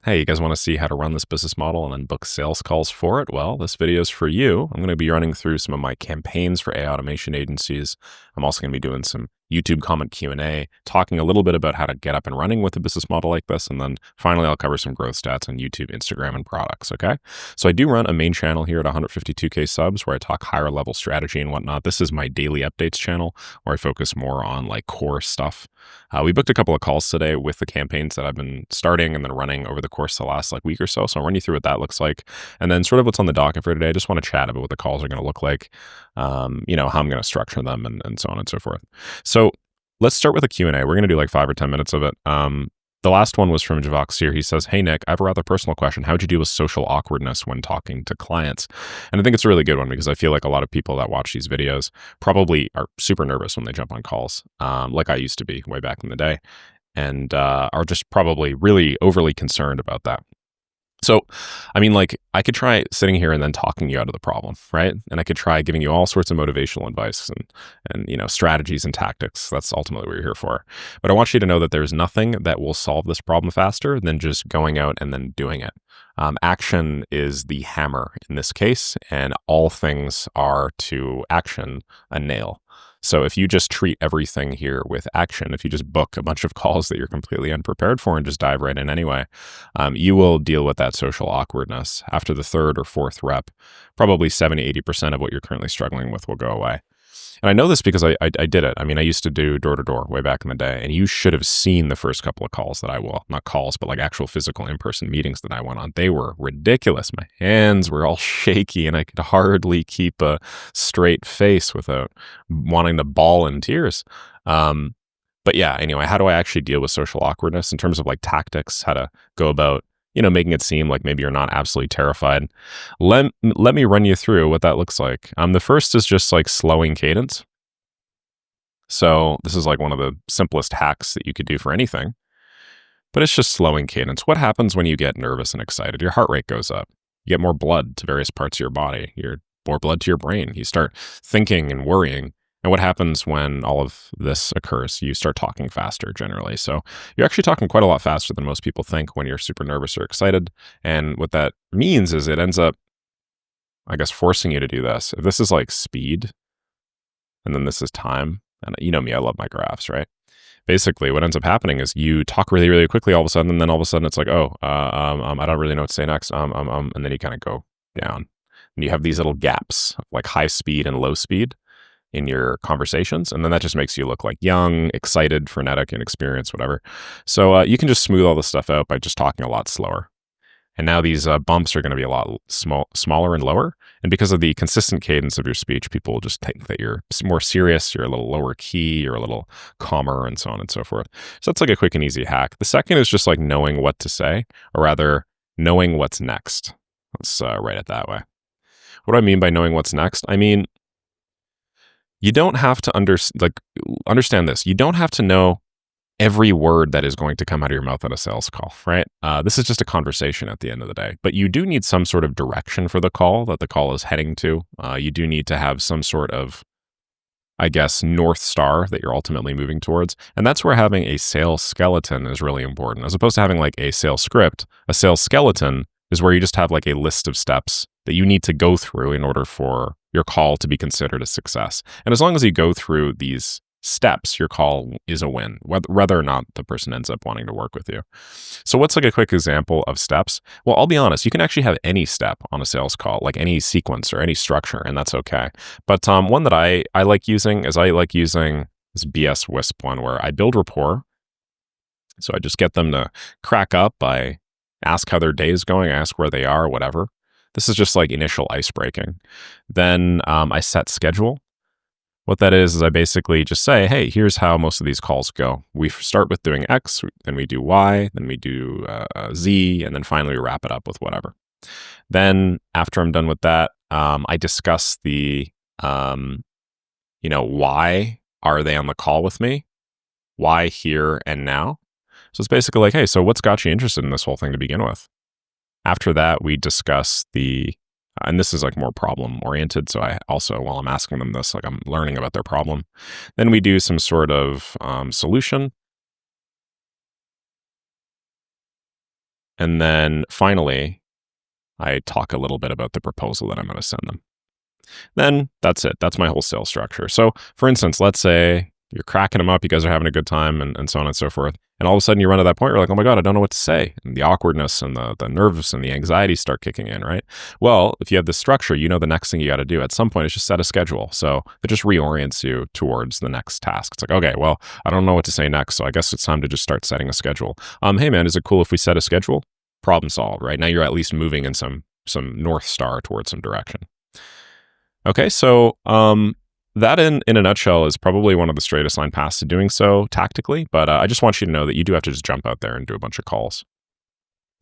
Hey, you guys want to see how to run this business model and then book sales calls for it? Well, this video is for you. I'm going to be running through some of my campaigns for AI automation agencies. I'm also going to be doing some YouTube comment Q&A, talking a little bit about how to get up and running with a business model like this. And then finally, I'll cover some growth stats on YouTube, Instagram, and products, okay? So I do run a main channel here at 152K subs where I talk higher level strategy and whatnot. This is my daily updates channel where I focus more on like core stuff. We booked a couple of calls today with the campaigns that I've been starting and then running over the course of the last week or so. So I'll run you through what that looks like. And then sort of what's on the docket for today. I just want to chat about what the calls are going to look like, how I'm going to structure them and so on and so forth. So let's start with a Q&A. We're going to do like 5 or 10 minutes of it. The last one was from Javox here. He says, "Hey, Nick, I have a rather personal question. How would you deal with social awkwardness when talking to clients?" And I think it's a really good one because I feel like a lot of people that watch these videos probably are super nervous when they jump on calls, like I used to be way back in the day, and are just probably really overly concerned about that. So, I mean, like, I could try sitting here and then talking you out of the problem, right? And I could try giving you all sorts of motivational advice and strategies and tactics. That's ultimately what you're here for. But I want you to know that there's nothing that will solve this problem faster than just going out and then doing it. Action is the hammer in this case, and all things are to action a nail. So if you just treat everything here with action, if you just book a bunch of calls that you're completely unprepared for and just dive right in anyway, you will deal with that social awkwardness. After the third or fourth rep, probably 70–80% of what you're currently struggling with will go away. And I know this because I did it. I mean, I used to do door-to-door way back in the day, and you should have seen the first couple of calls that not calls, but like actual physical in-person meetings that I went on. They were ridiculous. My hands were all shaky, and I could hardly keep a straight face without wanting to bawl in tears. But yeah, anyway, how do I actually deal with social awkwardness in terms of like tactics, how to go about making it seem like maybe you're not absolutely terrified? Let me run you through what that looks like. The first is just like slowing cadence. So this is like one of the simplest hacks that you could do for anything, but it's just slowing cadence. What happens when you get nervous and excited? Your heart rate goes up. You get more blood to various parts of your body. More blood to your brain. You start thinking and worrying. And what happens when all of this occurs? You start talking faster generally. So you're actually talking quite a lot faster than most people think when you're super nervous or excited. And what that means is it ends up, I guess, forcing you to do this. If this is like speed, and then this is time, and you know me, I love my graphs, right? Basically, what ends up happening is you talk really, really quickly all of a sudden, and then all of a sudden it's like, I don't really know what to say next, and then you kind of go down. And you have these little gaps, like high speed and low speed in your conversations. And then that just makes you look like young, excited, frenetic, inexperienced, whatever. So you can just smooth all this stuff out by just talking a lot slower. And now these bumps are going to be a lot smaller and lower. And because of the consistent cadence of your speech, people will just think that you're more serious, you're a little lower key, you're a little calmer, and so on and so forth. So that's like a quick and easy hack. The second is just like knowing what to say, or rather knowing what's next. Let's write it that way. What do I mean by knowing what's next? I mean, you don't have to understand this. You don't have to know every word that is going to come out of your mouth at a sales call, right? This is just a conversation at the end of the day. But you do need some sort of direction for the call that the call is heading to. You do need to have some sort of, I guess, North Star that you're ultimately moving towards. And that's where having a sales skeleton is really important. As opposed to having like a sales script, a sales skeleton is where you just have like a list of steps that you need to go through in order for your call to be considered a success. And as long as you go through these steps, your call is a win, whether or not the person ends up wanting to work with you. So what's like a quick example of steps? Well, I'll be honest, you can actually have any step on a sales call, like any sequence or any structure, and that's okay. But one that I like using is this BS Wisp one where I build rapport. So I just get them to crack up. I ask how their day is going, I ask where they are, whatever. This is just like initial ice breaking. Then I set schedule. What that is I basically just say, hey, here's how most of these calls go. We start with doing X, then we do Y, then we do Z, and then finally we wrap it up with whatever. Then after I'm done with that, I discuss the, why are they on the call with me? Why here and now? So it's basically like, hey, so what's got you interested in this whole thing to begin with? After that, we discuss and this is like more problem oriented. So I also, while I'm asking them this, like I'm learning about their problem. Then we do some sort of solution. And then finally, I talk a little bit about the proposal that I'm going to send them. Then that's it. That's my whole sales structure. So for instance, let's say you're cracking them up, you guys are having a good time and so on and so forth. And all of a sudden you run to that point where you're like, oh my God, I don't know what to say. And the awkwardness and the nerves and the anxiety start kicking in, right? Well, if you have this structure, you know the next thing you got to do at some point is just set a schedule. So it just reorients you towards the next task. It's like, okay, well, I don't know what to say next. So I guess it's time to just start setting a schedule. Hey man, is it cool if we set a schedule? Problem solved, right? Now you're at least moving in some North Star towards some direction. Okay, so that in a nutshell is probably one of the straightest line paths to doing so tactically, but I just want you to know that you do have to just jump out there and do a bunch of calls.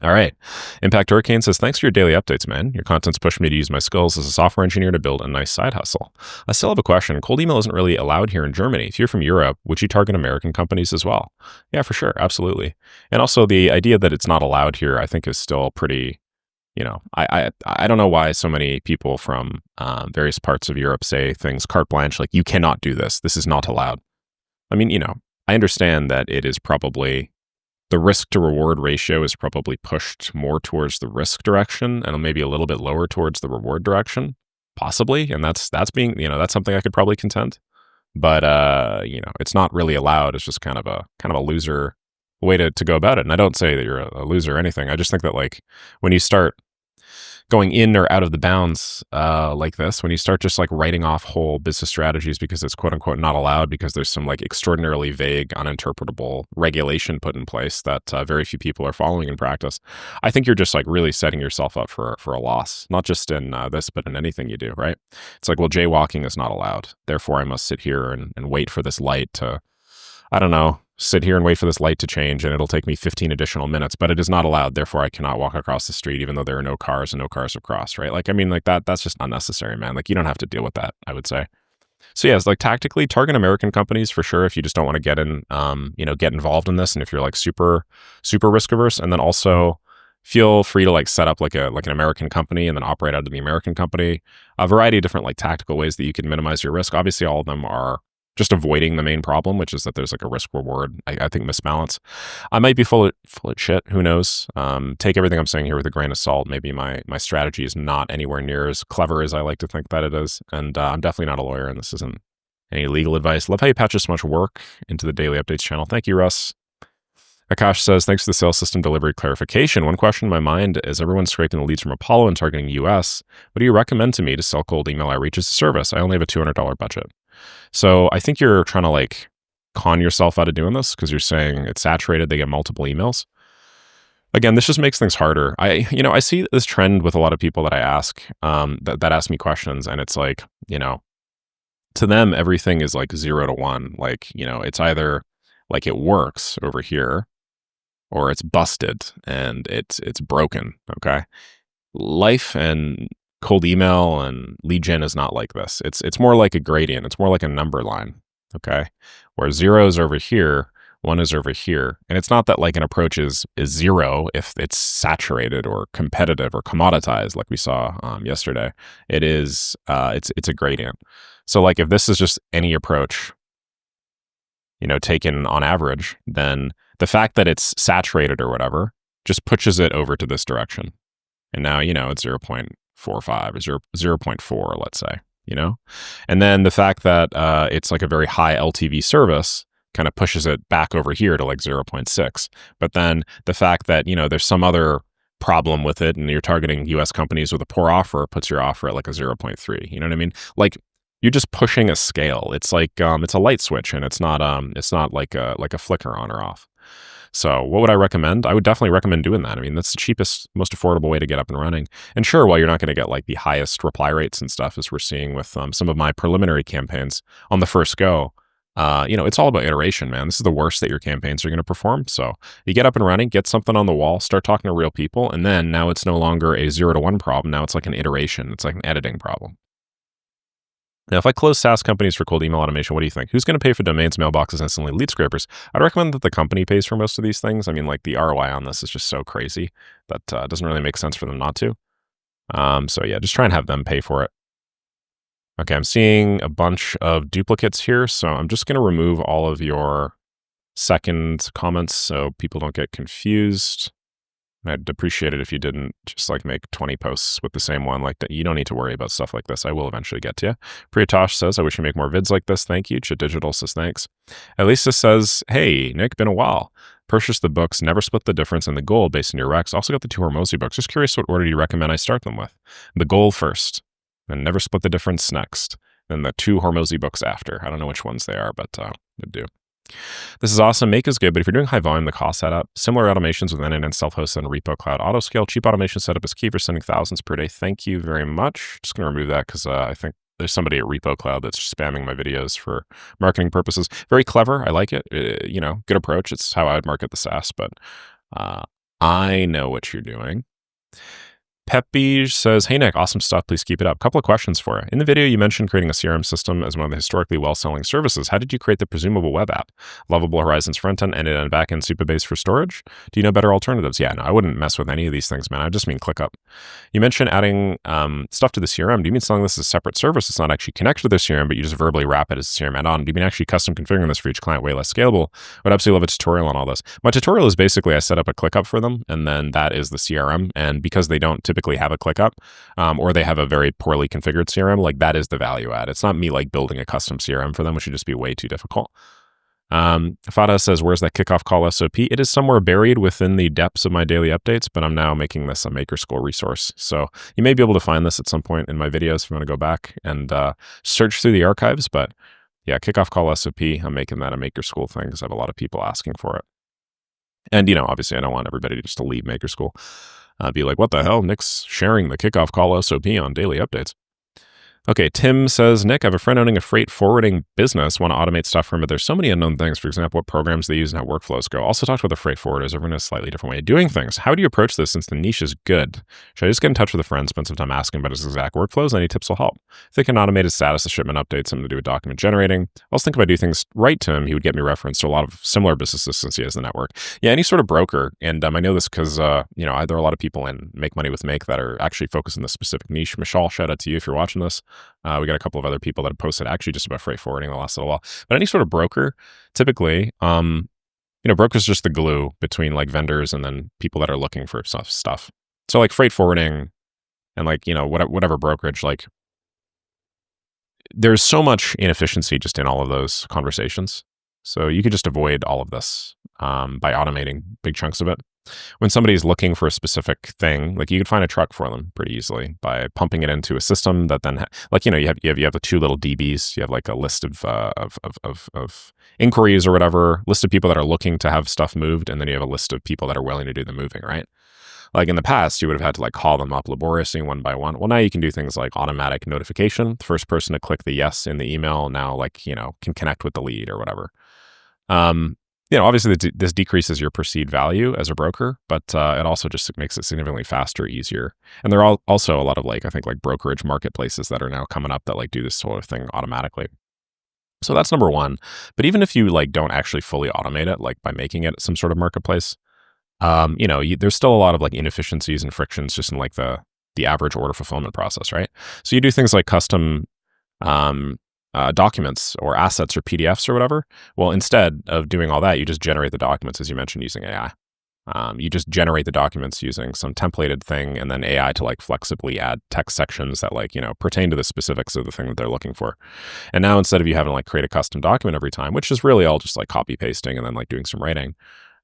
All right. Impact Hurricane says, thanks for your daily updates, man. Your content's pushed me to use my skills as a software engineer to build a nice side hustle. I still have a question. Cold email isn't really allowed here in Germany. If you're from Europe, would you target American companies as well? Yeah, for sure. Absolutely. And also the idea that it's not allowed here, I think is still pretty, I don't know why so many people from various parts of Europe say things carte blanche, like you cannot do this. This is not allowed. I mean, I understand that it is probably the risk to reward ratio is probably pushed more towards the risk direction and maybe a little bit lower towards the reward direction, possibly. And that's being, that's something I could probably contend. But it's not really allowed. It's just kind of a loser way to go about it. And I don't say that you're a loser or anything. I just think that like when you start going in or out of the bounds like this, when you start just like writing off whole business strategies because it's quote unquote not allowed because there's some like extraordinarily vague, uninterpretable regulation put in place that very few people are following in practice, I think you're just like really setting yourself up for a loss, not just in this, but in anything you do, right? It's like, well, jaywalking is not allowed. Therefore, I must sit here and wait for this light to, I don't know, sit here and wait for this light to change and it'll take me 15 additional minutes, but it is not allowed. Therefore, I cannot walk across the street even though there are no cars and no cars have crossed, right? Like, I mean, like that's just unnecessary, man. Like you don't have to deal with that, I would say. So yeah, it's like tactically target American companies for sure if you just don't want to get in, get involved in this. And if you're like super, super risk averse, and then also feel free to like set up like an American company and then operate out of the American company. A variety of different like tactical ways that you can minimize your risk. Obviously, all of them are just avoiding the main problem, which is that there's like a risk reward, I think, misbalance. I might be full of shit. Who knows? Take everything I'm saying here with a grain of salt. Maybe my strategy is not anywhere near as clever as I like to think that it is. And I'm definitely not a lawyer, and this isn't any legal advice. Love how you patch so much work into the daily updates channel. Thank you, Russ. Akash says, thanks for the sales system delivery clarification. One question in my mind is everyone's scraping the leads from Apollo and targeting US. What do you recommend to me to sell cold email outreach as a service? I only have a $200 budget. So I think you're trying to like con yourself out of doing this because you're saying it's saturated, they get multiple emails. Again, this just makes things harder. I see this trend with a lot of people that I ask, that ask me questions, and it's like, to them, everything is like 0 to 1. Like, it's either like it works over here or it's busted and it's broken. Okay. Life and cold email and lead gen is not like this. It's more like a gradient. It's more like a number line. Okay. Where 0 is over here, 1 is over here. And it's not that like an approach is 0 if it's saturated or competitive or commoditized like we saw yesterday. It is, it's a gradient. So like if this is just any approach, taken on average, then the fact that it's saturated or whatever just pushes it over to this direction. And now, it's 0.45 or 0.4, let's say, and then the fact that it's like a very high LTV service kind of pushes it back over here to like 0.6. But then the fact that, there's some other problem with it and you're targeting US companies with a poor offer puts your offer at like a 0.3. You know what I mean? Like you're just pushing a scale. It's like, it's a light switch and it's not like a flicker on or off. So what would I recommend? I would definitely recommend doing that. I mean, that's the cheapest, most affordable way to get up and running. And sure, while you're not going to get like the highest reply rates and stuff as we're seeing with some of my preliminary campaigns on the first go, it's all about iteration, man. This is the worst that your campaigns are going to perform. So you get up and running, get something on the wall, start talking to real people. And then now it's no longer a 0 to 1 problem. Now it's like an iteration. It's like an editing problem. Now, if I close SaaS companies for cold email automation, what do you think? Who's going to pay for domains, mailboxes, instantly lead scrapers? I'd recommend that the company pays for most of these things. I mean, like the ROI on this is just so crazy that it doesn't really make sense for them not to. So yeah, just try and have them pay for it. Okay, I'm seeing a bunch of duplicates here, so I'm just going to remove all of your second comments so people don't get confused. I'd appreciate it if you didn't just like make 20 posts with the same one. Like that. You don't need to worry about stuff like this. I will eventually get to you. Priyatosh says, I wish you make more vids like this. Thank you. Chit Digital says, thanks. Elisa says, hey, Nick, been a while. Purchased the books, never split the difference in the goal based on your recs. Also got the 2 Hormozy books. Just curious what order do you recommend I start them with? The goal first, then never split the difference next, then the 2 Hormozy books after. I don't know which ones they are, but would do. This is awesome. Make is good, but if you're doing high volume, the cost add up. Similar automations with end-to-end self-hosted and repo cloud autoscale. Cheap automation setup is key for sending thousands per day. Thank you very much. Just going to remove that because I think there's somebody at Repo Cloud that's spamming my videos for marketing purposes. Very clever. I like it. Good approach. It's how I would market the SaaS, but I know what you're doing. Peppy says, hey, Nick, awesome stuff. Please keep it up. Couple of questions for you. In the video, you mentioned creating a CRM system as one of the historically well-selling services. How did you create the presumable web app? Lovable Horizons frontend, end-to-end backend, Supabase for storage? Do you know better alternatives? Yeah, no, I wouldn't mess with any of these things, man. I just mean ClickUp. You mentioned adding stuff to the CRM. Do you mean selling this as a separate service? It's not actually connected to the CRM, but you just verbally wrap it as a CRM add-on. Do you mean actually custom configuring this for each client? Way less scalable. Would absolutely love a tutorial on all this. My tutorial is basically I set up a ClickUp for them, and then that is the CRM. And because they don't typically have a ClickUp, or they have a very poorly configured CRM, like that is the value add. It's not me like building a custom CRM for them, which would just be way too difficult. Fada says, where's that kickoff call SOP? It is somewhere buried within the depths of my daily updates, but I'm now making this a Maker School resource. So you may be able to find this at some point in my videos if you want to go back and search through the archives. But yeah, kickoff call SOP, I'm making that a Maker School thing because I have a lot of people asking for it. And, obviously I don't want everybody just to leave Maker School. Be like, what the hell? Nick's sharing the kickoff call SOP on daily updates. Okay, Tim says, Nick, I have a friend owning a freight forwarding business, want to automate stuff for him, but there's so many unknown things. For example, what programs they use and how workflows go. Also talked about the freight forwarders. Everyone has a slightly different way of doing things. How do you approach this since the niche is good? Should I just get in touch with a friend, spend some time asking about his exact workflows? Any tips will help. If they can automate his status of shipment updates, something to do with document generating. I also think if I do things right to him, he would get me reference to a lot of similar businesses since he has the network. Yeah, any sort of broker. And I know this because, there are a lot of people in Make Money with Make that are actually focused on this specific niche. Michelle, shout out to you if you're watching this. We got a couple of other people that have posted actually just about freight forwarding the last little while. But any sort of broker, typically, broker's just the glue between like vendors and then people that are looking for stuff. So like freight forwarding and like, whatever brokerage, like there's so much inefficiency just in all of those conversations. So you could just avoid all of this by automating big chunks of it. When somebody's looking for a specific thing, like you could find a truck for them pretty easily by pumping it into a system that then, you have the 2 little DBs. You have like a list of inquiries or whatever, list of people that are looking to have stuff moved, and then you have a list of people that are willing to do the moving, right? Like in the past, you would have had to like call them up laboriously one by one. Well, now you can do things like automatic notification. The first person to click the yes in the email now, can connect with the lead or whatever. Obviously this decreases your perceived value as a broker, but it also just makes it significantly faster, easier. And there are also a lot of brokerage marketplaces that are now coming up that do this sort of thing automatically. So that's number one. But even if you don't actually fully automate it, by making it some sort of marketplace, there's still a lot of inefficiencies and frictions just in the average order fulfillment process, right? So you do things like custom documents or assets or PDFs or whatever. Well, instead of doing all that, you just generate the documents, as you mentioned, using AI. You just generate the documents using some templated thing, and then AI to flexibly add text sections that pertain to the specifics of the thing that they're looking for. And now instead of you having to create a custom document every time, which is really all just copy pasting and then doing some writing,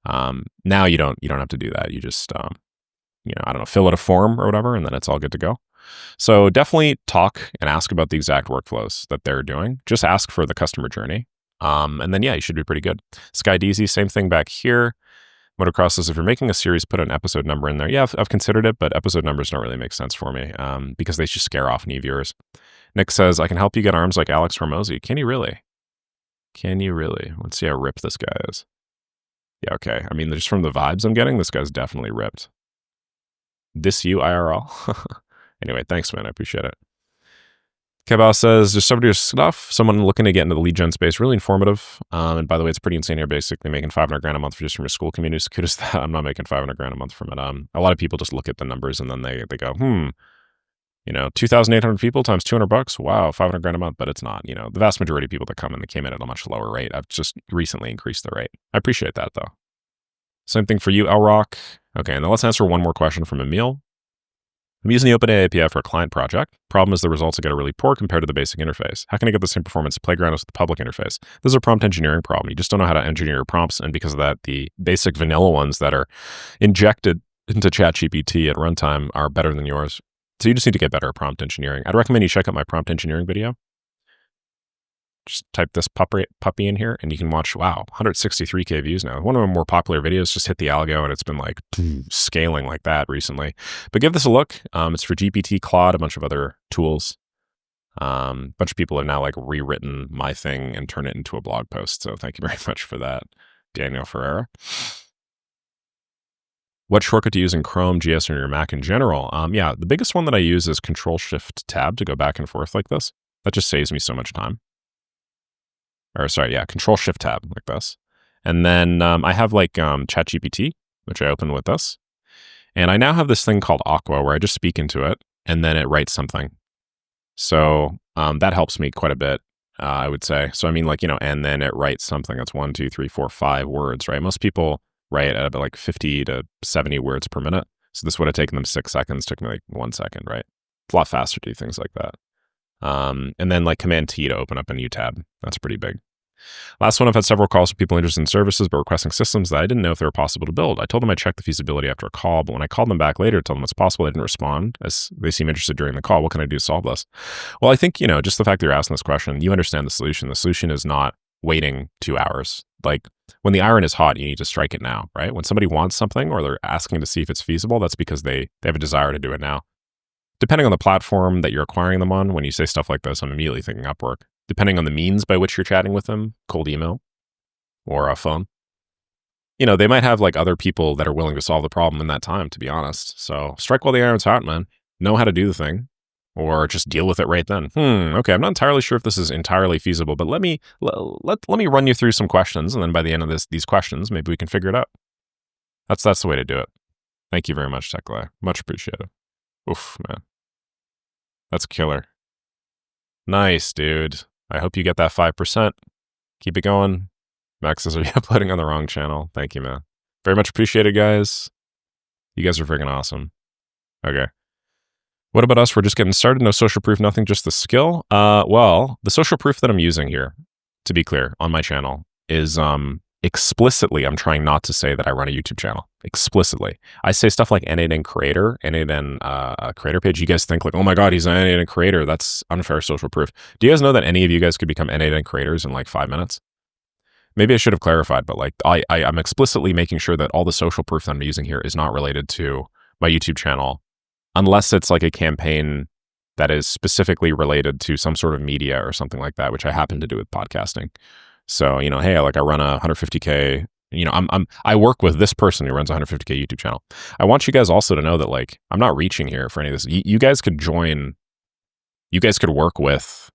now you don't have to do that. You just fill out a form or whatever, and then it's all good to go. So definitely talk and ask about the exact workflows that they're doing. Just ask for the customer journey. And then, you should be pretty good. Sky Deezy, same thing back here. Motocross says, if you're making a series, put an episode number in there. Yeah, I've considered it, but episode numbers don't really make sense for me because they just scare off new viewers. Nick says, I can help you get arms like Alex Hormozy. Can you really? Let's see how ripped this guy is. Yeah, okay. I mean, just from the vibes I'm getting, this guy's definitely ripped. This you, IRL? Anyway, thanks, man. I appreciate it. Kebal says, there's somebody stuff, someone looking to get into the lead gen space, really informative. And by the way, it's pretty insane here, basically making $500,000 a month just from your school community. So kudos to that. I'm not making $500,000 a month from it. A lot of people just look at the numbers and then they go, 2,800 people times $200. Wow, $500,000 a month, but it's not. The vast majority of people that come in, they came in at a much lower rate. I've just recently increased the rate. I appreciate that though. Same thing for you, Elrock. Okay, now let's answer one more question from Emil. I'm using the OpenAI API for a client project. Problem is the results get really poor compared to the basic interface. How can I get the same performance playground as the public interface? This is a prompt engineering problem. You just don't know how to engineer your prompts, and because of that, the basic vanilla ones that are injected into ChatGPT at runtime are better than yours. So you just need to get better at prompt engineering. I'd recommend you check out my prompt engineering video. Just type this puppy in here and you can watch, wow, 163K views now. One of my more popular videos just hit the algo and it's been like scaling like that recently. But give this a look. It's for GPT, Claude, a bunch of other tools. A bunch of people have now like rewritten my thing and turned it into a blog post. So thank you very much for that, Daniel Ferreira. What shortcut to use in Chrome, GS, or your Mac in general? Yeah, the biggest one that I use is Control-Shift-Tab to go back and forth like this. That just saves me so much time. Or sorry, yeah, Control-Shift-Tab like this. And then I have like ChatGPT, which I open with this. And I now have this thing called Aqua where I just speak into it and then it writes something. So that helps me quite a bit, I would say. So I mean like, and then it writes something that's 1, 2, 3, 4, 5 words, right? Most people write at about like 50 to 70 words per minute. So this would have taken them 6 seconds, took me like 1 second, right? It's a lot faster to do things like that. And then like Command T to open up a new tab. That's pretty big. Last one, I've had several calls from people interested in services but requesting systems that I didn't know if they were possible to build. I told them I checked the feasibility after a call, but when I called them back later to tell them it's possible, they didn't respond as they seem interested during the call. What can I do to solve this? Well, I think, just the fact that you're asking this question, you understand the solution. The solution is not waiting 2 hours. Like when the iron is hot, you need to strike it now, right? When somebody wants something or they're asking to see if it's feasible, that's because they have a desire to do it now. Depending on the platform that you're acquiring them on, when you say stuff like this, I'm immediately thinking Upwork. Depending on the means by which you're chatting with them, cold email or a phone, they might have like other people that are willing to solve the problem in that time, to be honest. So strike while the iron's hot, man. Know how to do the thing or just deal with it right then. Okay, I'm not entirely sure if this is entirely feasible, but let me run you through some questions. And then by the end of these questions, maybe we can figure it out. That's the way to do it. Thank you very much, Tekla. Much appreciated. Oof, man. That's killer. Nice, dude. I hope you get that 5%. Keep it going. Max says, are you uploading on the wrong channel? Thank you, man. Very much appreciated, guys. You guys are freaking awesome. Okay. What about us? We're just getting started. No social proof, nothing, just the skill. Well, the social proof that I'm using here, to be clear, on my channel is explicitly, I'm trying not to say that I run a YouTube channel. Explicitly. I say stuff like N8N creator, N8N creator page. You guys think like, oh my God, he's an N8N creator. That's unfair social proof. Do you guys know that any of you guys could become N8N creators in like 5 minutes? Maybe I should have clarified, but like I'm explicitly making sure that all the social proof that I'm using here is not related to my YouTube channel, unless it's like a campaign that is specifically related to some sort of media or something like that, which I happen to do with podcasting. So, hey, I run a 150K, I work with this person who runs a 150K YouTube channel. I want you guys also to know that like, I'm not reaching here for any of this. You guys could join, you guys could work with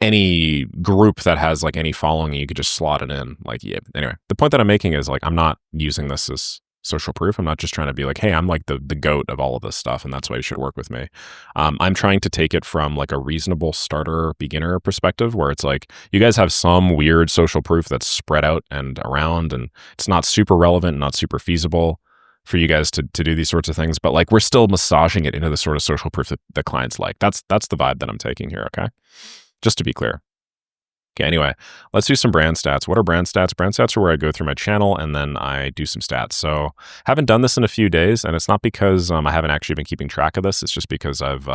any group that has like any following, you could just slot it in. Like, yeah, anyway, the point that I'm making is like, I'm not using this as social proof. I'm not just trying to be like, hey, I'm like the goat of all of this stuff, and that's why you should work with me. I'm trying to take it from like a reasonable starter beginner perspective, where it's like, you guys have some weird social proof that's spread out and around, and it's not super relevant, not super feasible for you guys to do these sorts of things, but like we're still massaging it into the sort of social proof that the clients like. That's the vibe that I'm taking here, okay? Just to be clear. Okay, anyway, let's do some brand stats. What are brand stats? Brand stats are where I go through my channel and then I do some stats. So haven't done this in a few days, and it's not because I haven't actually been keeping track of this. It's just because I've,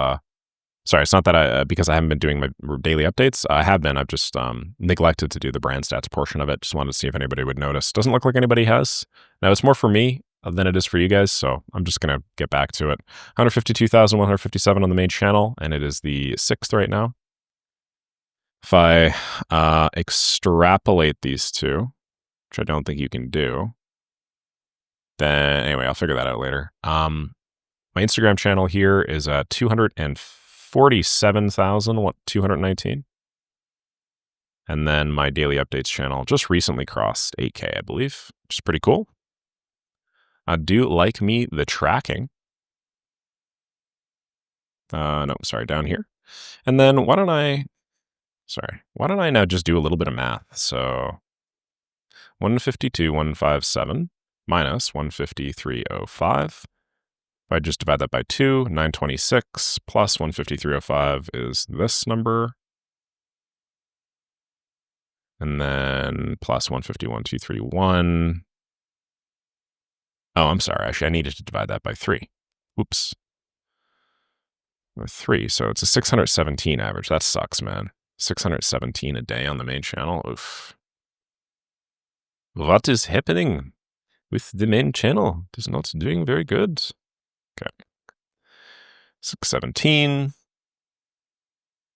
it's not that because I haven't been doing my daily updates. I have been, I've just neglected to do the brand stats portion of it. Just wanted to see if anybody would notice. Doesn't look like anybody has. Now it's more for me than it is for you guys, so I'm just going to get back to it. 152,157 on the main channel, and it is the 6th right now. If I extrapolate these two, which I don't think you can do, then anyway, I'll figure that out later. My Instagram channel here is 247,219. And then my daily updates channel just recently crossed 8K, I believe, which is pretty cool. Do like me the tracking. No, sorry, down here. And then why don't I now just do a little bit of math? So 152,157 minus 153,005. If I just divide that by 2, 926 plus 153,005 is this number. And then plus 151,231. Oh, I'm sorry. Actually, I needed to divide that by 3. Oops. By 3. So it's a 617 average. That sucks, man. 617 a day on the main channel. Oof. What is happening with the main channel? It is not doing very good. Okay. 617.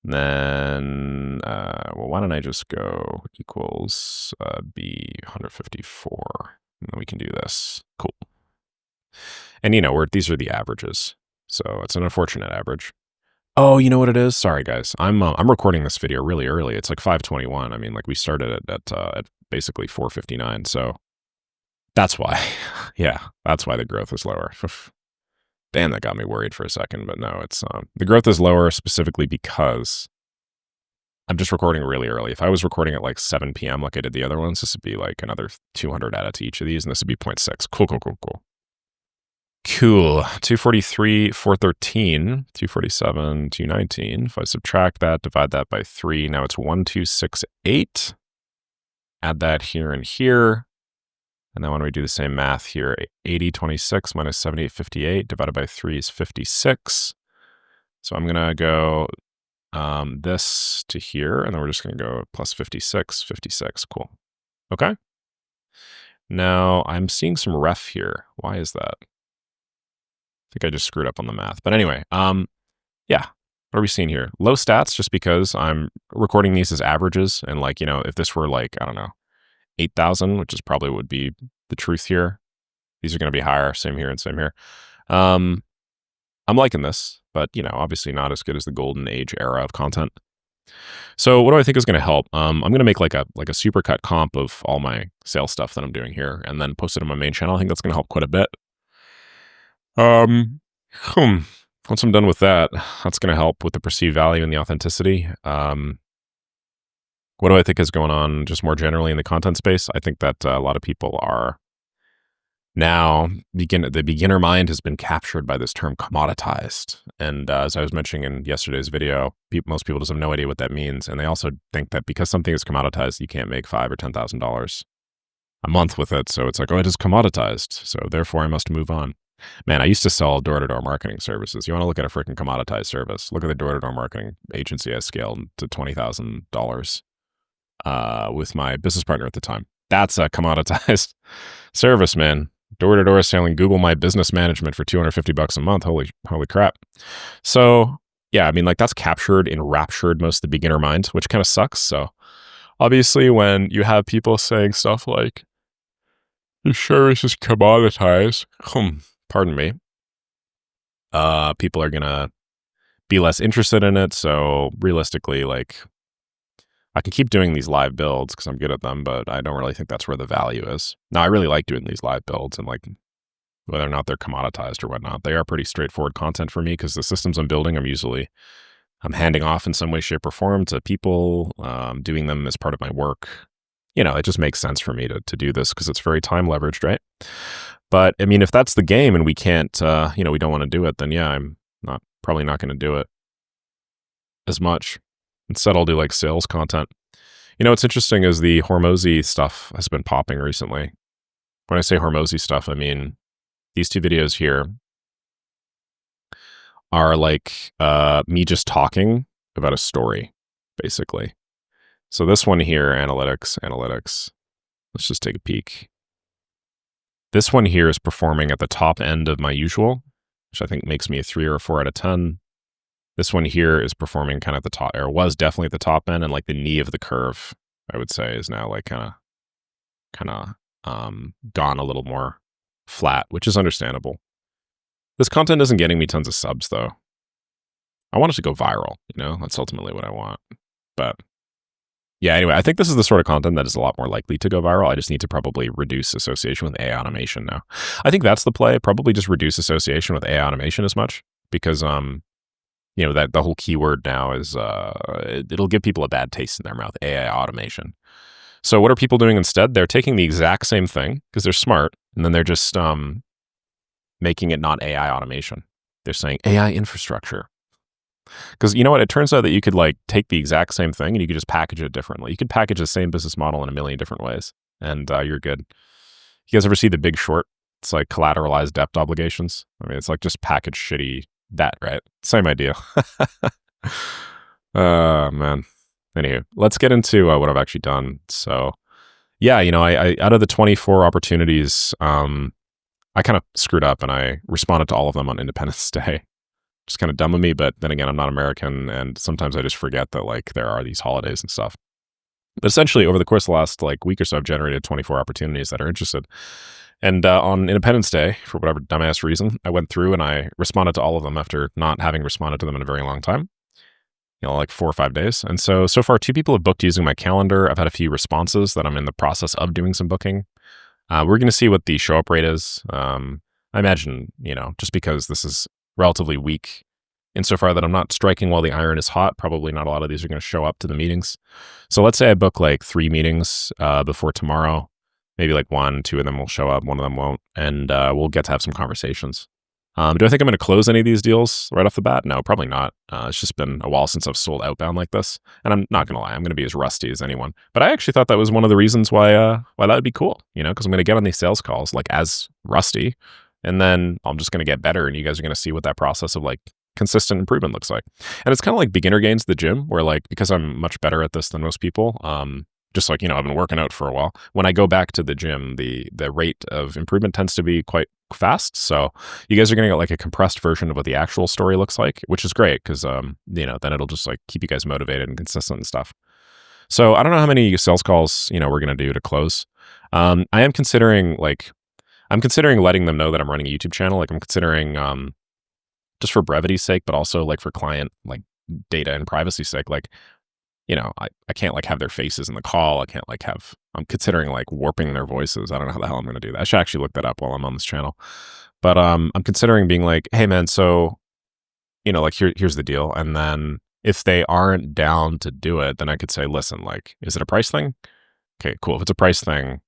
Then, well, why don't I just go equals B 154. And then we can do this. Cool. And these are the averages. So it's an unfortunate average. Oh, you know what it is? Sorry, guys. I'm recording this video really early. It's like 5:21. I mean, like we started at basically 4:59. So that's why. Yeah, that's why the growth is lower. Damn, that got me worried for a second. But no, it's the growth is lower specifically because I'm just recording really early. If I was recording at like 7 p.m. like I did the other ones, this would be like another 200 edits to each of these, and this would be 0.6. Cool. Cool. 243, 413, 247, 219. If I subtract that, divide that by 3, now it's 1268. Add that here and here. And then when we do the same math here, 8026 minus 7858 divided by 3 is 56. So I'm going to go this to here, and then we're just going to go plus 56, 56. Cool. Okay. Now I'm seeing some ref here. Why is that? I think I just screwed up on the math. But anyway, yeah. What are we seeing here? Low stats just because I'm recording these as averages. And like, if this were like, I don't know, 8,000, which is probably would be the truth here. These are going to be higher. Same here and same here. I'm liking this, but obviously not as good as the golden age era of content. So what do I think is going to help? I'm going to make like a supercut comp of all my sales stuff that I'm doing here and then post it on my main channel. I think that's going to help quite a bit. Once I'm done with that, that's going to help with the perceived value and the authenticity. What do I think is going on just more generally in the content space? I think that a lot of people are now, the beginner mind has been captured by this term commoditized. And as I was mentioning in yesterday's video, most people just have no idea what that means. And they also think that because something is commoditized, you can't make $5,000 or $10,000 a month with it. So it's like, oh, it is commoditized. So therefore I must move on. Man, I used to sell door-to-door marketing services. You want to look at a freaking commoditized service. Look at the door-to-door marketing agency I scaled to $20,000 with my business partner at the time. That's a commoditized service, man. Door-to-door selling Google My Business Management for $250 a month. Holy crap. So yeah, I mean, like that's captured, enraptured most of the beginner mind, which kind of sucks. So obviously when you have people saying stuff like, the service is commoditized, pardon me, people are going to be less interested in it. So realistically, like I can keep doing these live builds because I'm good at them, but I don't really think that's where the value is. Now, I really like doing these live builds and like whether or not they're commoditized or whatnot, they are pretty straightforward content for me because the systems I'm building, I'm handing off in some way, shape, or form to people, doing them as part of my work. It just makes sense for me to do this because it's very time leveraged, right? But I mean, if that's the game and we can't, we don't want to do it, then yeah, I'm probably not going to do it as much. Instead, I'll do like sales content. What's interesting is the Hormozy stuff has been popping recently. When I say Hormozy stuff, I mean, these two videos here are like me just talking about a story, basically. So this one here, analytics. Let's just take a peek. This one here is performing at the top end of my usual, which I think makes me a 3 or a 4 out of 10. This one here is performing kind of at the top, or was definitely at the top end, and like the knee of the curve, I would say, is now like kind of gone a little more flat, which is understandable. This content isn't getting me tons of subs though. I want it to go viral, that's ultimately what I want. But yeah, anyway, I think this is the sort of content that is a lot more likely to go viral. I just need to probably reduce association with AI automation now. I think that's the play. Probably just reduce association with AI automation as much because, that the whole keyword now is, it'll give people a bad taste in their mouth, AI automation. So what are people doing instead? They're taking the exact same thing because they're smart, and then they're just making it not AI automation. They're saying AI infrastructure. Because you know what? It turns out that you could like take the exact same thing and you could just package it differently. You could package the same business model in a million different ways, and you're good. You guys ever see The Big Short? It's like collateralized debt obligations. I mean, it's like just packaged shitty debt, right? Same idea. Man. Anywho, let's get into what I've actually done. So, yeah, I out of the 24 opportunities, I kind of screwed up and I responded to all of them on Independence Day. Just kind of dumb of me, but then again, I'm not American, and sometimes I just forget that like there are these holidays and stuff. But essentially, over the course of the last like week or so, I've generated 24 opportunities that are interested. And on Independence Day, for whatever dumbass reason, I went through and I responded to all of them after not having responded to them in a very long time. Like 4 or 5 days. And so far, 2 people have booked using my calendar. I've had a few responses that I'm in the process of doing some booking. We're going to see what the show up rate is. I imagine, just because this is relatively weak insofar that I'm not striking while the iron is hot, probably not a lot of these are going to show up to the meetings. So let's say I book like 3 meetings before tomorrow. Maybe like 1, 2 of them will show up, 1 of them won't. And we'll get to have some conversations. Do I think I'm going to close any of these deals right off the bat? No, probably not. It's just been a while since I've sold outbound like this. And I'm not going to lie, I'm going to be as rusty as anyone. But I actually thought that was one of the reasons why that would be cool, because I'm going to get on these sales calls like as rusty. And then I'm just going to get better and you guys are going to see what that process of like consistent improvement looks like. And it's kind of like beginner gains at the gym where like, because I'm much better at this than most people, just like, I've been working out for a while. When I go back to the gym, the rate of improvement tends to be quite fast. So you guys are going to get like a compressed version of what the actual story looks like, which is great because, then it'll just like keep you guys motivated and consistent and stuff. So I don't know how many sales calls, we're going to do to close. I'm considering letting them know that I'm running a YouTube channel. Like I'm considering, just for brevity's sake, but also like for client, like data and privacy sake, like, I can't like have their faces in the call. I can't like I'm considering like warping their voices. I don't know how the hell I'm going to do that. I should actually look that up while I'm on this channel. But I'm considering being like, hey man, so, like here's the deal. And then if they aren't down to do it, then I could say, listen, like, is it a price thing? Okay, cool. If it's a price thing,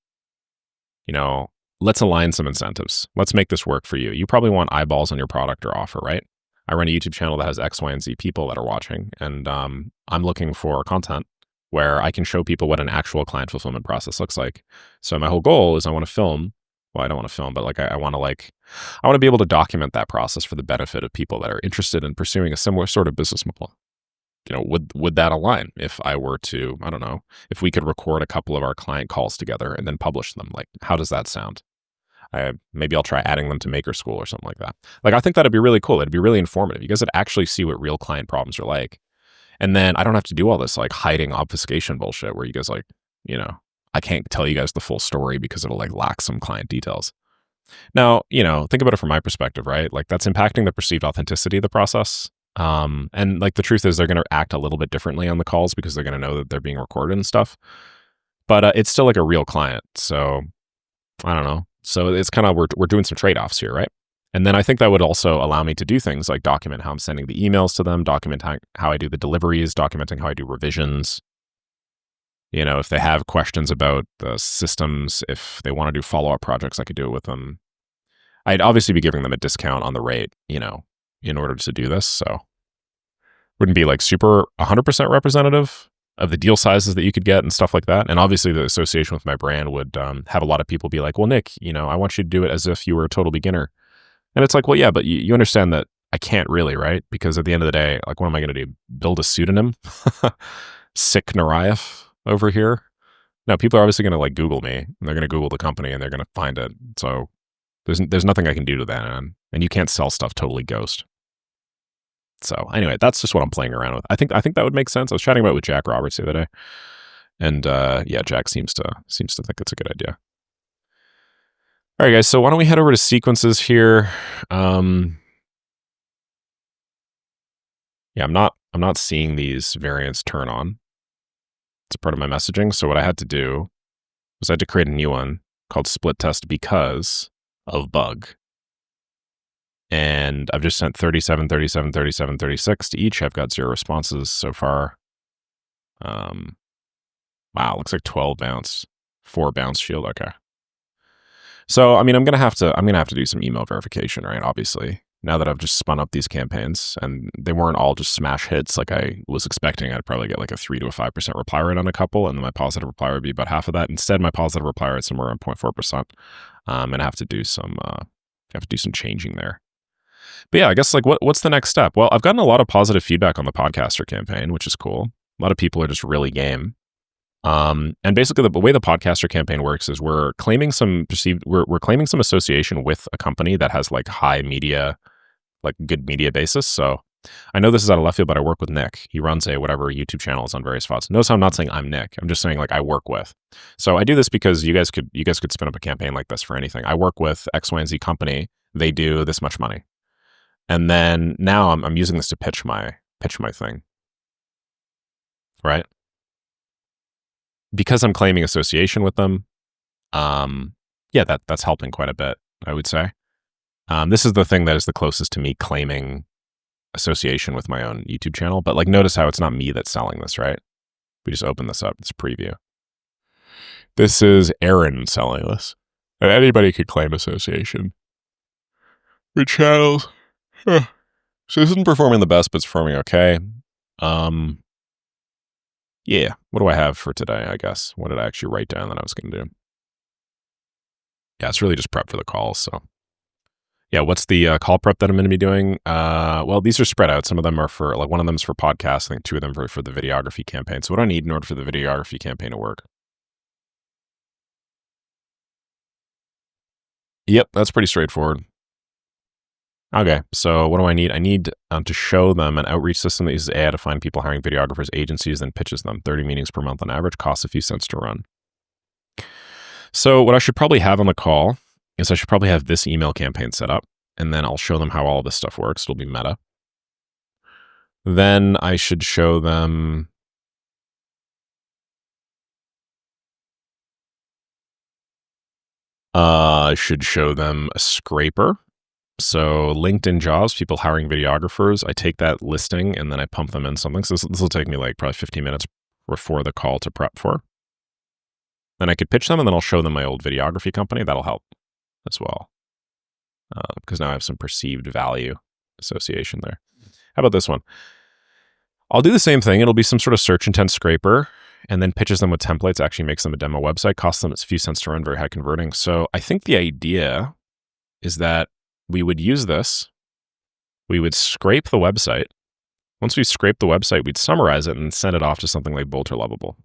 let's align some incentives. Let's make this work for you. You probably want eyeballs on your product or offer, right? I run a YouTube channel that has X, Y, and Z people that are watching, and I'm looking for content where I can show people what an actual client fulfillment process looks like. So my whole goal is I want to film. Well, I don't want to film, but like I want to be able to document that process for the benefit of people that are interested in pursuing a similar sort of business model. Would that align if I were to, I don't know, if we could record a couple of our client calls together and then publish them? Like, how does that sound? Maybe I'll try adding them to Maker School or something like that. Like, I think that'd be really cool. It'd be really informative. You guys would actually see what real client problems are like. And then I don't have to do all this like hiding obfuscation bullshit where you guys like, I can't tell you guys the full story because it'll like lack some client details. Now, think about it from my perspective, right? Like that's impacting the perceived authenticity of the process. And like the truth is they're going to act a little bit differently on the calls because they're going to know that they're being recorded and stuff. But it's still like a real client. So I don't know. So it's kind of, we're doing some trade-offs here, right? And then I think that would also allow me to do things like document how I'm sending the emails to them, document how I do the deliveries, documenting how I do revisions. If they have questions about the systems, if they want to do follow-up projects, I could do it with them. I'd obviously be giving them a discount on the rate, in order to do this. So wouldn't be like super 100% representative of the deal sizes that you could get and stuff like that. And obviously the association with my brand would have a lot of people be like, well, Nick, I want you to do it as if you were a total beginner. And it's like, well, yeah, but you understand that I can't really, right? Because at the end of the day, like, what am I going to do? Build a pseudonym? Sick Saraev over here? No, people are obviously going to like Google me and they're going to Google the company and they're going to find it. So there's nothing I can do to that. And you can't sell stuff totally ghost. So anyway, that's just what I'm playing around with. I think that would make sense. I was chatting about it with Jack Roberts the other day. And yeah, Jack seems to think it's a good idea. All right, guys, so why don't we head over to sequences here? Yeah, I'm not seeing these variants turn on. It's part of my messaging. So what I had to do was I had to create a new one called split test because of bug. And I've just sent 37, 37, 37, 36 to each. I've got 0 responses so far. Wow, looks like 12 bounce, 4 bounce shield. Okay. So, I mean, I'm gonna have to do some email verification, right? Obviously, now that I've just spun up these campaigns and they weren't all just smash hits like I was expecting, I'd probably get like a 3 to a 5% reply rate on a couple, and then my positive reply would be about half of that. Instead, my positive reply rate is somewhere around 0.4%, and I have to do some changing there. But yeah, I guess like what's the next step? Well, I've gotten a lot of positive feedback on the podcaster campaign, which is cool. A lot of people are just really game. And basically, the way the podcaster campaign works is we're claiming some association with a company that has like high media, like good media basis. So I know this is out of left field, but I work with Nick. He runs a whatever YouTube channels on various spots. Notice how I'm not saying I'm Nick. I'm just saying like I work with. So I do this because you guys could spin up a campaign like this for anything. I work with X, Y, and Z company. They do this much money, and then now I'm using this to pitch my thing, right? Because I'm claiming association with them, yeah, that's helping quite a bit, I would say. This is the thing that is the closest to me claiming association with my own YouTube channel. But like, notice how it's not me that's selling this, right? We just open this up, this preview. This is Aaron selling this. And anybody could claim association with channels. Huh. So this isn't performing the best, but it's performing okay. Yeah, what do I have for today, I guess? What did I actually write down that I was going to do? Yeah, it's really just prep for the calls, so. Yeah, what's the call prep that I'm going to be doing? Well, these are spread out. Some of them are for, like one of them is for podcasts. I think 2 of them are for the videography campaign. So what do I need in order for the videography campaign to work? Yep, that's pretty straightforward. Okay, so what do I need? I need to show them an outreach system that uses AI to find people hiring videographers, agencies, then pitches them. 30 meetings per month on average, costs a few cents to run. So what I should probably have on the call is I should probably have this email campaign set up, and then I'll show them how all this stuff works. It'll be meta. Then I should show them a scraper. So LinkedIn jobs, people hiring videographers. I take that listing and then I pump them in something. So this will take me like probably 15 minutes before the call to prep for. Then I could pitch them and then I'll show them my old videography company. That'll help as well. Because now I have some perceived value association there. How about this one? I'll do the same thing. It'll be some sort of search intent scraper and then pitches them with templates, actually makes them a demo website, costs them a few cents to run, very high converting. So I think the idea is that we would use this, we would scrape the website. Once we scrape the website, we'd summarize it and send it off to something like Bolt or Lovable,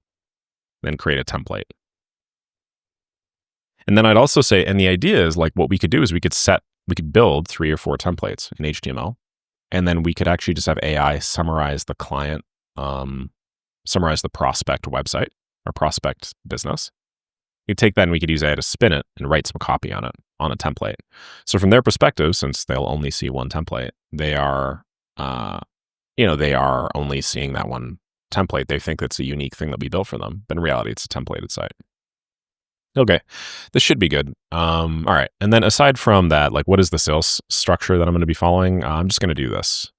then create a template. And then I'd also say, and the idea is like what we could do is we could build 3 or 4 templates in HTML, and then we could actually just have AI summarize the client, summarize the prospect website or prospect business. You take that and we could use AI to spin it and write some copy on it, on a template. So from their perspective, since they'll only see one template, they are only seeing that one template. They think that's a unique thing that we built for them, but in reality, it's a templated site. Okay, this should be good. All right, and then aside from that, like what is the sales structure that I'm going to be following? I'm just going to do this.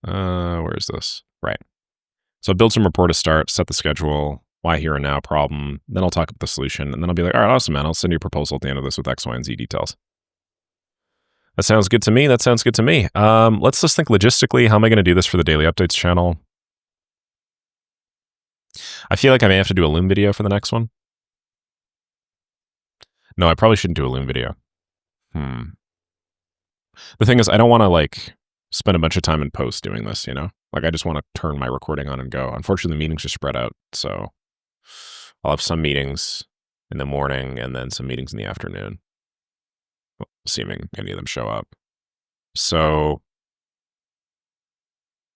Where is this? Right. So build some rapport to start, set the schedule, why here and now problem. Then I'll talk about the solution, and then I'll be like, all right, awesome, man. I'll send you a proposal at the end of this with X, Y, and Z details. That sounds good to me. That sounds good to me. Let's just think logistically. How am I going to do this for the daily updates channel? I feel like I may have to do a Loom video for the next one. No, I probably shouldn't do a Loom video. The thing is, I don't want to like spend a bunch of time in post doing this, you know? Like I just want to turn my recording on and go. Unfortunately, the meetings are spread out. So I'll have some meetings in the morning and then some meetings in the afternoon, assuming any of them show up. So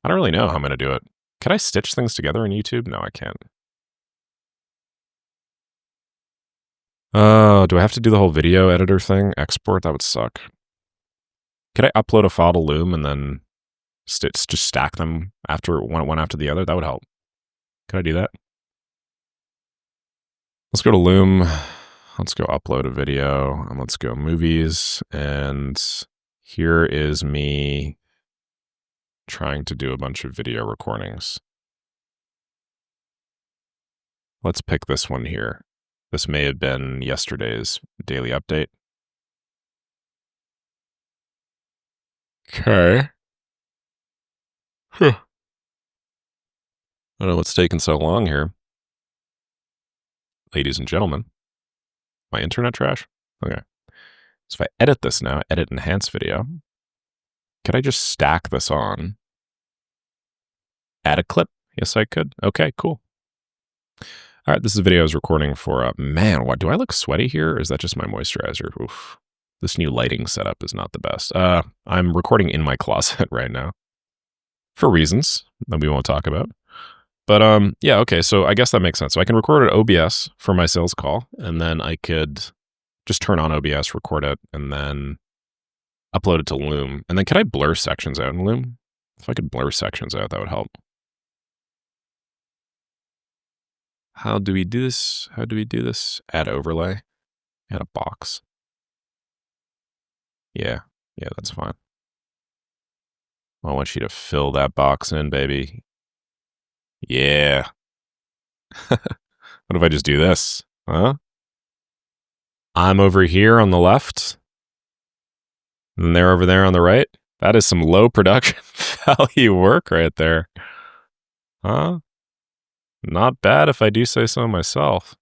I don't really know how I'm going to do it. Can I stitch things together in YouTube? No, I can't. Do I have to do the whole video editor thing? Export? That would suck. Could I upload a file to Loom and then just stack them one after the other? That would help. Could I do that? Let's go to Loom. Let's go upload a video and let's go movies. And here is me trying to do a bunch of video recordings. Let's pick this one here. This may have been yesterday's daily update. Okay. Huh. I don't know what's taking so long here. Ladies and gentlemen. My internet trash? Okay. So if I edit this now, edit enhance video, could I just stack this on? Add a clip? Yes, I could. Okay, cool. All right, this is a video I was recording for, man, what, do I look sweaty here? Or is that just my moisturizer? Oof. This new lighting setup is not the best. I'm recording in my closet right now for reasons that we won't talk about. But yeah, okay, so I guess that makes sense. So I can record at OBS for my sales call, and then I could just turn on OBS, record it, and then upload it to Loom. And then could I blur sections out in Loom? If I could blur sections out, that would help. How do we do this? How do we do this? Add overlay. Add a box. Yeah, that's fine. I want you to fill that box in, baby. Yeah. What if I just do this? Huh? I'm over here on the left, and they're over there on the right. That is some low production value work right there. Huh? Not bad if I do say so myself.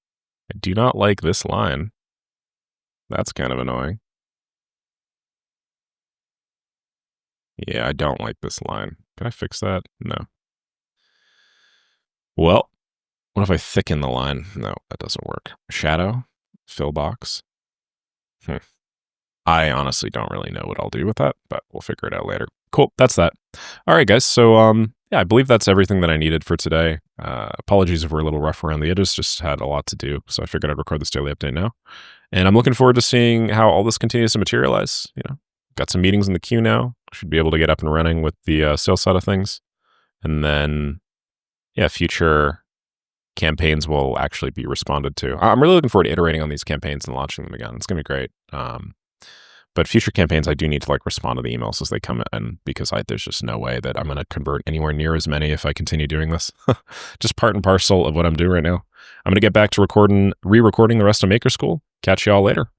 I do not like this line. That's kind of annoying. Yeah, I don't like this line. Can I fix that? No. Well, what if I thicken the line? No, that doesn't work. Shadow? Fill box? I honestly don't really know what I'll do with that, but we'll figure it out later. Cool, that's that. All right, guys, so yeah, I believe that's everything that I needed for today. Apologies if we're a little rough around the edges, just had a lot to do, so I figured I'd record this daily update now. And I'm looking forward to seeing how all this continues to materialize. You know, got some meetings in the queue now. Should be able to get up and running with the sales side of things. And then, yeah, future campaigns will actually be responded to. I'm really looking forward to iterating on these campaigns and launching them again. It's going to be great. But future campaigns, I do need to like respond to the emails as they come in because there's just no way that I'm going to convert anywhere near as many if I continue doing this. Just part and parcel of what I'm doing right now. I'm going to get back to re-recording the rest of Maker School. Catch you all later.